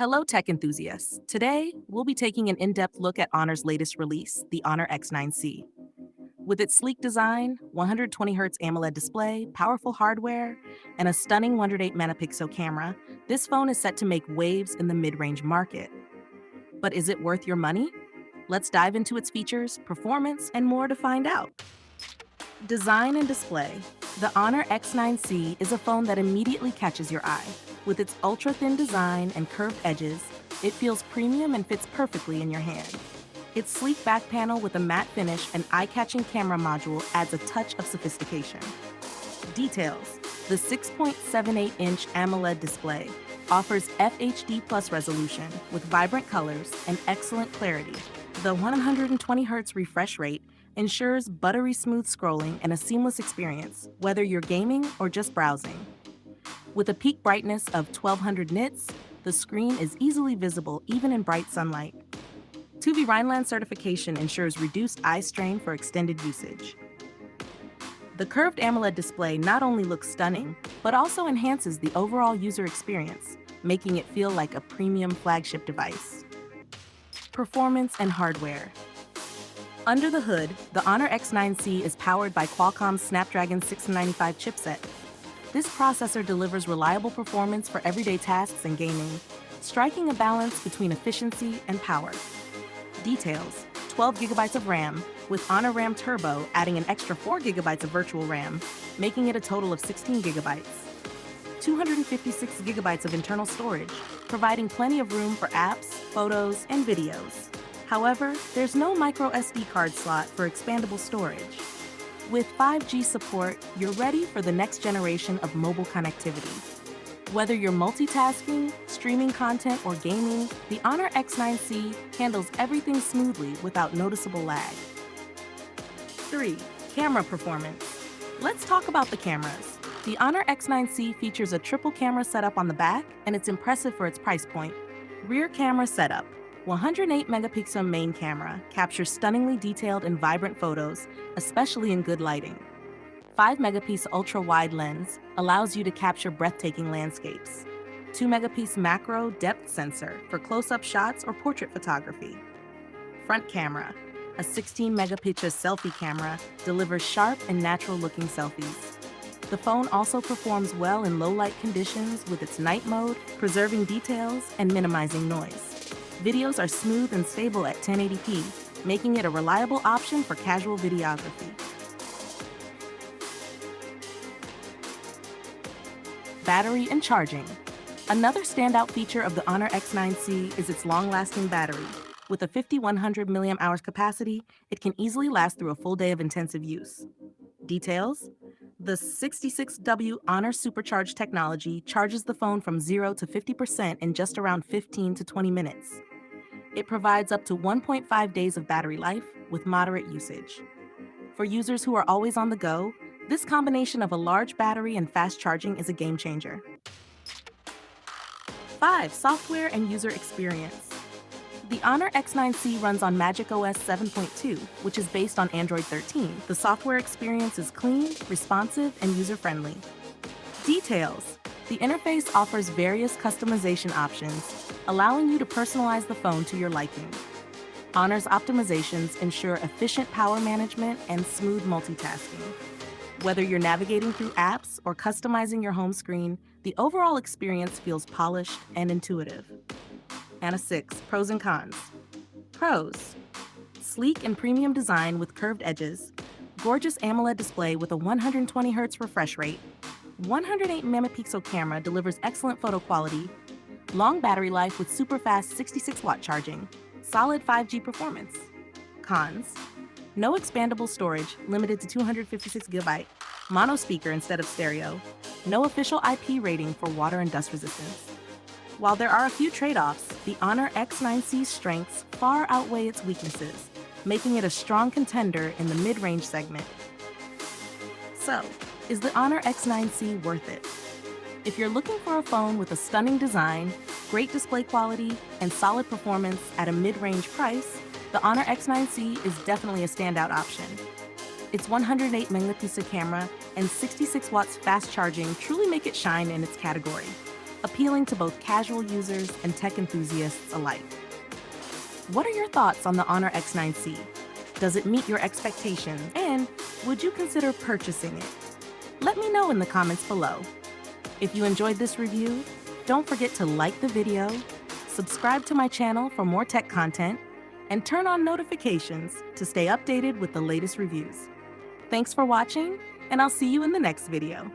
Hello, tech enthusiasts. Today, we'll be taking an in-depth look at Honor's latest release, the Honor X9c. With its sleek design, 120Hz AMOLED display, powerful hardware, and a stunning 108 megapixel camera, this phone is set to make waves in the mid-range market. But is it worth your money? Let's dive into its features, performance, and more to find out. Design and display. The Honor X9c is a phone that immediately catches your eye. With its ultra-thin design and curved edges, it feels premium and fits perfectly in your hand. Its sleek back panel with a matte finish and eye-catching camera module adds a touch of sophistication. Details. The 6.78-inch AMOLED display offers FHD Plus resolution with vibrant colors and excellent clarity. The 120Hz refresh rate ensures buttery smooth scrolling and a seamless experience, whether you're gaming or just browsing. With a peak brightness of 1200 nits, the screen is easily visible even in bright sunlight. 2V Rhineland certification ensures reduced eye strain for extended usage. The curved AMOLED display not only looks stunning, but also enhances the overall user experience, making it feel like a premium flagship device. Performance and hardware. Under the hood, the Honor X9c is powered by Qualcomm's Snapdragon 695 chipset. This processor delivers reliable performance for everyday tasks and gaming, striking a balance between efficiency and power. Details: 12 GB of RAM, with Honor RAM Turbo adding an extra 4 GB of virtual RAM, making it a total of 16 GB. 256 GB of internal storage, providing plenty of room for apps, photos, and videos. However, there's no micro SD card slot for expandable storage. With 5G support, you're ready for the next generation of mobile connectivity. Whether you're multitasking, streaming content, or gaming, the Honor X9c handles everything smoothly without noticeable lag. 3. Camera performance. Let's talk about the cameras. The Honor X9c features a triple camera setup on the back, and it's impressive for its price point. Rear camera setup. 108 megapixel main camera captures stunningly detailed and vibrant photos, especially in good lighting. 5 megapixel ultra-wide lens allows you to capture breathtaking landscapes. 2 megapixel macro depth sensor for close-up shots or portrait photography. Front camera. A 16 megapixel selfie camera delivers sharp and natural-looking selfies. The phone also performs well in low-light conditions with its night mode, preserving details and minimizing noise. Videos are smooth and stable at 1080p, making it a reliable option for casual videography. Battery and charging. Another standout feature of the Honor X9c is its long-lasting battery. With a 5100 mAh capacity, it can easily last through a full day of intensive use. Details: the 66W Honor Supercharge technology charges the phone from 0 to 50% in just around 15 to 20 minutes. It provides up to 1.5 days of battery life with moderate usage. For users who are always on the go, this combination of a large battery and fast charging is a game changer. 5. Software and user experience. The Honor X9c runs on macOS 7.2, which is based on Android 13. The software experience is clean, responsive, and user-friendly. Details: the interface offers various customization options, allowing you to personalize the phone to your liking. Honor's optimizations ensure efficient power management and smooth multitasking. Whether you're navigating through apps or customizing your home screen, the overall experience feels polished and intuitive. And 6. Pros and cons. Pros: sleek and premium design with curved edges, gorgeous AMOLED display with a 120Hz refresh rate, 108 megapixel camera delivers excellent photo quality, long battery life with super fast 66-watt charging, solid 5G performance. Cons: no expandable storage, limited to 256 GB, mono speaker instead of stereo, no official IP rating for water and dust resistance. While there are a few trade-offs, the Honor X9c's strengths far outweigh its weaknesses, making it a strong contender in the mid-range segment. So, is the Honor X9c worth it? If you're looking for a phone with a stunning design, great display quality, and solid performance at a mid-range price, the Honor X9c is definitely a standout option. Its 108 megapixel camera and 66 watts fast charging truly make it shine in its category. appealing to both casual users and tech enthusiasts alike. What are your thoughts on the Honor X9c? Does it meet your expectations? And would you consider purchasing it? Let me know in the comments below. If you enjoyed this review, don't forget to like the video, subscribe to my channel for more tech content, and turn on notifications to stay updated with the latest reviews. Thanks for watching, and I'll see you in the next video.